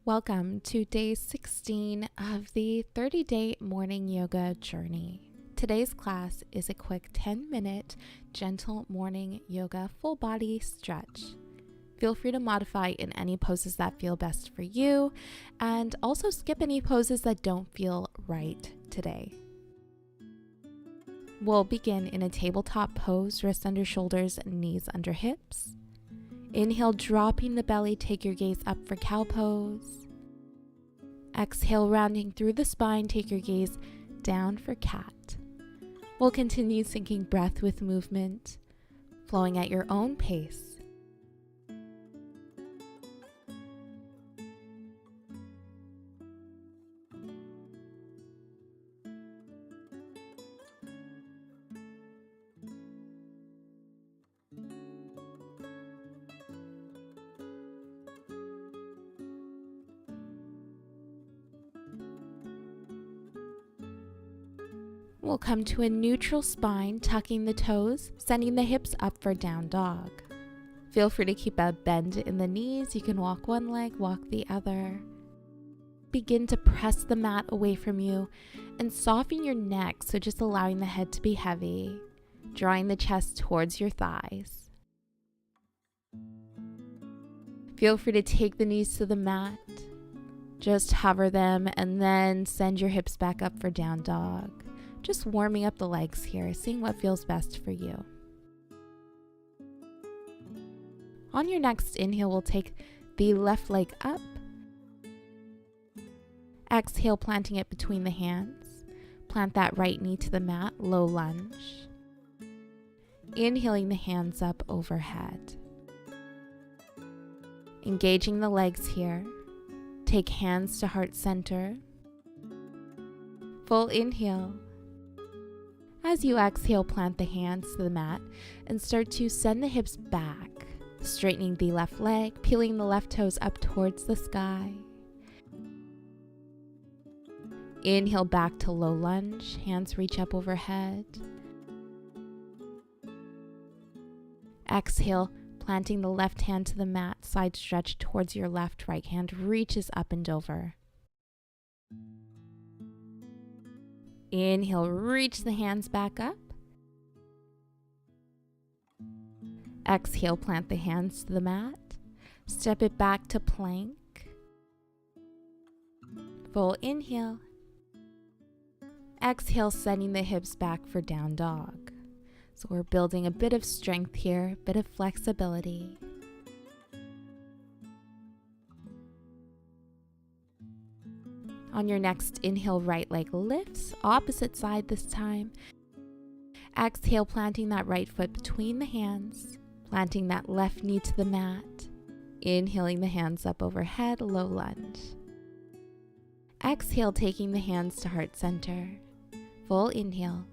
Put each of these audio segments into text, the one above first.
Welcome to day 16 of the 30-day morning yoga journey. Today's class is a quick 10-minute gentle morning yoga full body stretch. Feel free to modify in any poses that feel best for you, and also skip any poses that don't feel right today. We'll begin in a tabletop pose, wrists under shoulders, knees under hips. Inhale, dropping the belly, take your gaze up for cow pose. Exhale, rounding through the spine, take your gaze down for cat. We'll continue syncing breath with movement, flowing at your own pace. We'll come to a neutral spine, tucking the toes, sending the hips up for down dog. Feel free to keep a bend in the knees. You can walk one leg, walk the other. Begin to press the mat away from you and soften your neck, so just allowing the head to be heavy, drawing the chest towards your thighs. Feel free to take the knees to the mat. Just hover them and then send your hips back up for down dog. Just warming up the legs here, seeing what feels best for you. On your next inhale, we'll take the left leg up. Exhale, planting it between the hands. Plant that right knee to the mat, low lunge. Inhaling the hands up overhead. Engaging the legs here. Take hands to heart center. Full inhale. As you exhale, plant the hands to the mat and start to send the hips back, straightening the left leg, peeling the left toes up towards the sky. Inhale back to low lunge, hands reach up overhead. Exhale, planting the left hand to the mat, side stretch towards your left, right hand reaches up and over. Inhale, reach the hands back up. Exhale, plant the hands to the mat. Step it back to plank. Full inhale. Exhale, sending the hips back for down dog. So we're building a bit of strength here, a bit of flexibility. On your next inhale, right leg lifts, opposite side this time. Exhale, planting that right foot between the hands, planting that left knee to the mat. Inhaling the hands up overhead, low lunge. Exhale, taking the hands to heart center. Full inhale.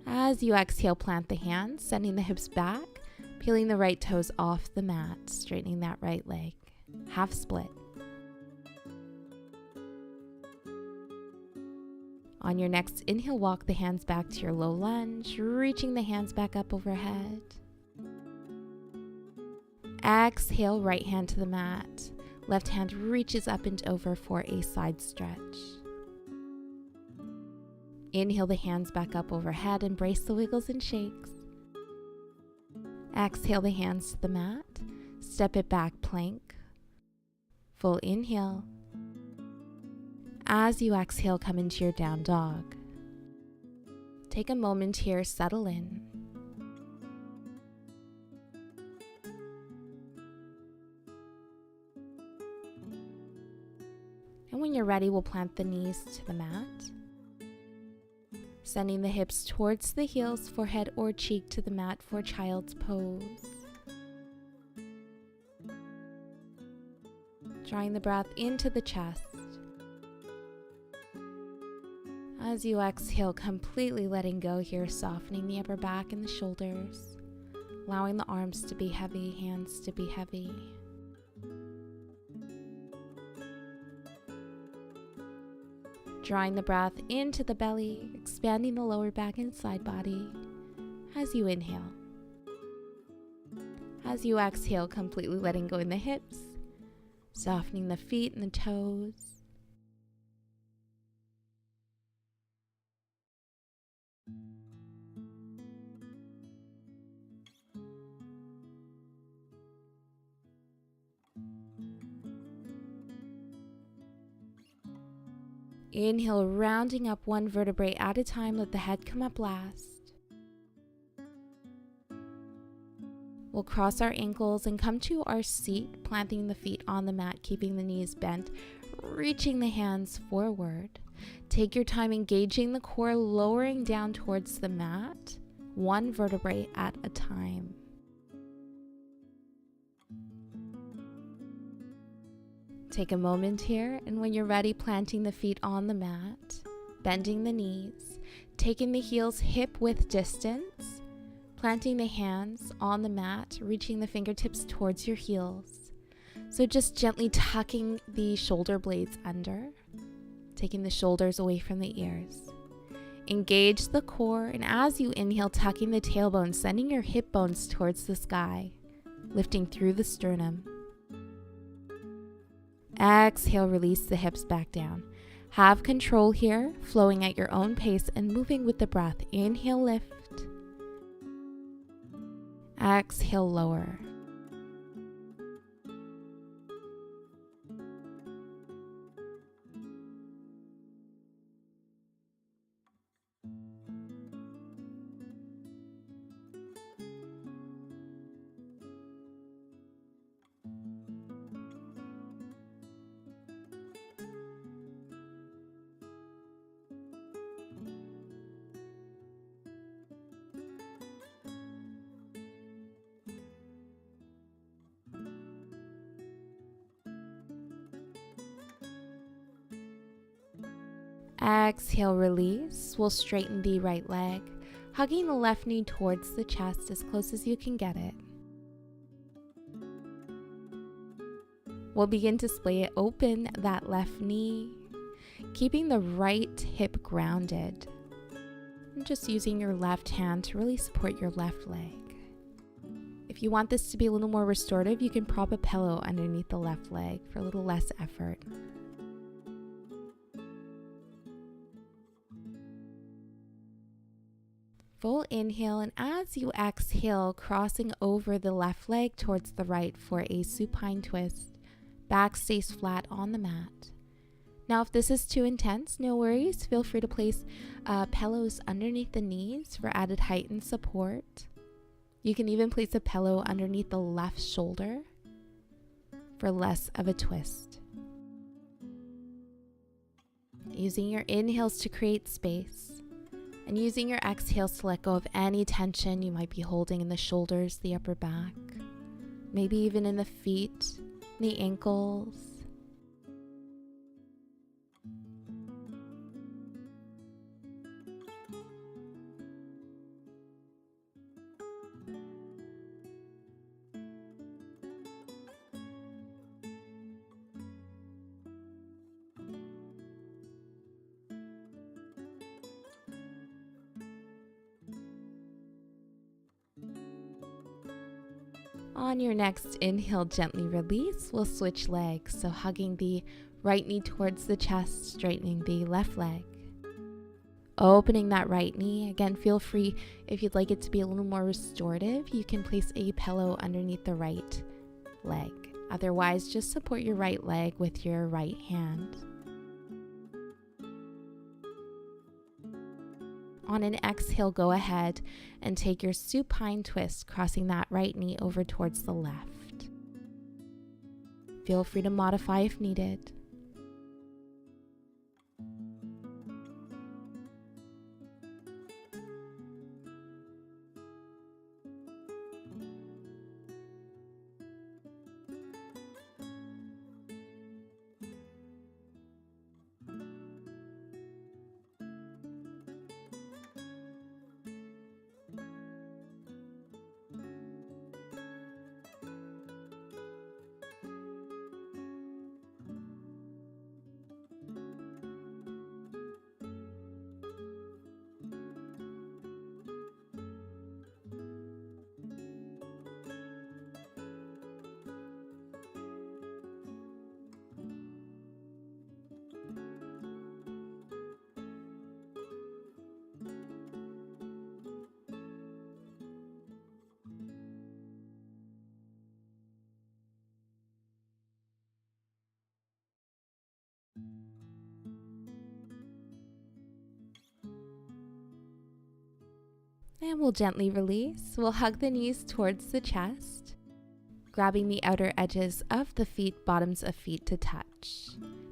As you exhale, plant the hands, sending the hips back, peeling the right toes off the mat, straightening that right leg. Half split. On your next inhale, walk the hands back to your low lunge, reaching the hands back up overhead. Exhale, right hand to the mat. Left hand reaches up and over for a side stretch. Inhale the hands back up overhead, embrace the wiggles and shakes. Exhale the hands to the mat, step it back, plank. Full inhale. As you exhale, come into your down dog. Take a moment here, settle in. And when you're ready, we'll plant the knees to the mat, sending the hips towards the heels, forehead or cheek to the mat for child's pose. Drawing the breath into the chest. As you exhale, completely letting go here, softening the upper back and the shoulders, allowing the arms to be heavy, hands to be heavy. Drawing the breath into the belly, expanding the lower back and side body as you inhale. As you exhale, completely letting go in the hips, Softening the feet and the toes. Inhale, rounding up one vertebrae at a time. Let the head come up last. We'll cross our ankles and come to our seat, planting the feet on the mat, keeping the knees bent, reaching the hands forward. Take your time engaging the core, lowering down towards the mat, one vertebrae at a time. Take a moment here, and when you're ready, planting the feet on the mat, bending the knees, taking the heels hip-width distance, planting the hands on the mat, reaching the fingertips towards your heels. So just gently tucking the shoulder blades under, taking the shoulders away from the ears. Engage the core, and as you inhale, tucking the tailbone, sending your hip bones towards the sky, lifting through the sternum. Exhale, release the hips back down. Have control here, flowing at your own pace and moving with the breath. Inhale, lift. Exhale, lower. Exhale, release. We'll straighten the right leg, hugging the left knee towards the chest as close as you can get it. We'll begin to splay it open, that left knee, keeping the right hip grounded. And just using your left hand to really support your left leg. If you want this to be a little more restorative, you can prop a pillow underneath the left leg for a little less effort. Full inhale, and as you exhale, crossing over the left leg towards the right for a supine twist. Back stays flat on the mat. Now, if this is too intense, no worries. Feel free to place pillows underneath the knees for added height and support. You can even place a pillow underneath the left shoulder for less of a twist. Using your inhales to create space. And using your exhales to let go of any tension you might be holding in the shoulders, the upper back, maybe even in the feet, the ankles. On your next inhale, gently release. We'll switch legs, so hugging the right knee towards the chest, straightening the left leg. Opening that right knee. Again, feel free, if you'd like it to be a little more restorative, you can place a pillow underneath the right leg. Otherwise, just support your right leg with your right hand. On an exhale, go ahead and take your supine twist, crossing that right knee over towards the left. Feel free to modify if needed. And we'll gently release. We'll hug the knees towards the chest, grabbing the outer edges of the feet, bottoms of feet to touch.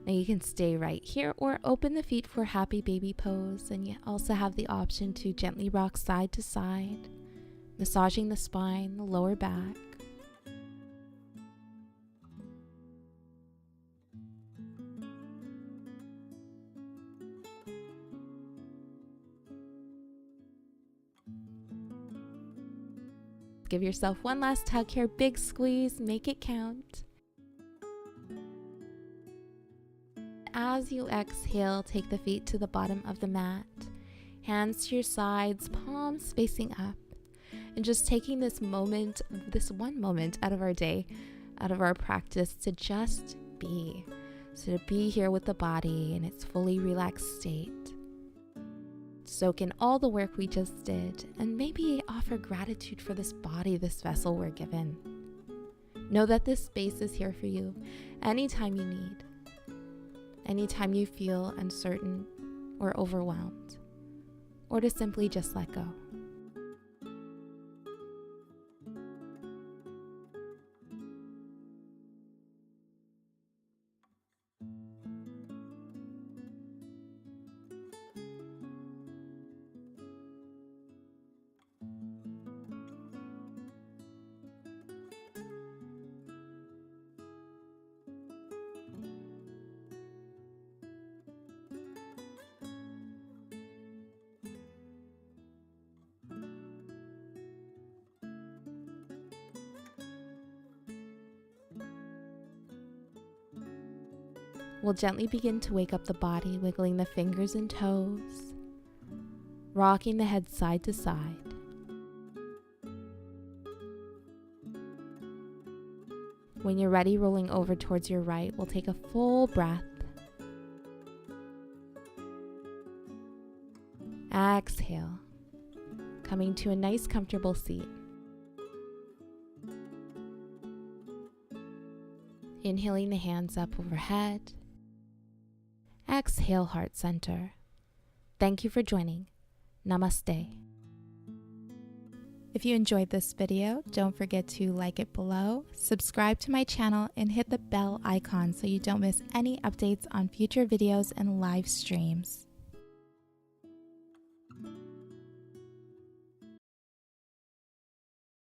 Now you can stay right here or open the feet for happy baby pose, and you also have the option to gently rock side to side, massaging the spine, the lower back. Give yourself one last tug here, big squeeze, make it count. As you exhale, take the feet to the bottom of the mat, hands to your sides, palms facing up, and just taking this moment, this one moment out of our day, out of our practice to just be. So to be here with the body in its fully relaxed state. Soak in all the work we just did, and maybe offer gratitude for this body, this vessel we're given. Know that this space is here for you anytime you need, anytime you feel uncertain or overwhelmed, or to simply just let go. We'll gently begin to wake up the body, wiggling the fingers and toes, rocking the head side to side. When you're ready, rolling over towards your right, we'll take a full breath. Exhale, coming to a nice comfortable seat. Inhaling the hands up overhead. Exhale, heart center. Thank you for joining. Namaste. If you enjoyed this video, don't forget to like it below, subscribe to my channel, and hit the bell icon so you don't miss any updates on future videos and live streams.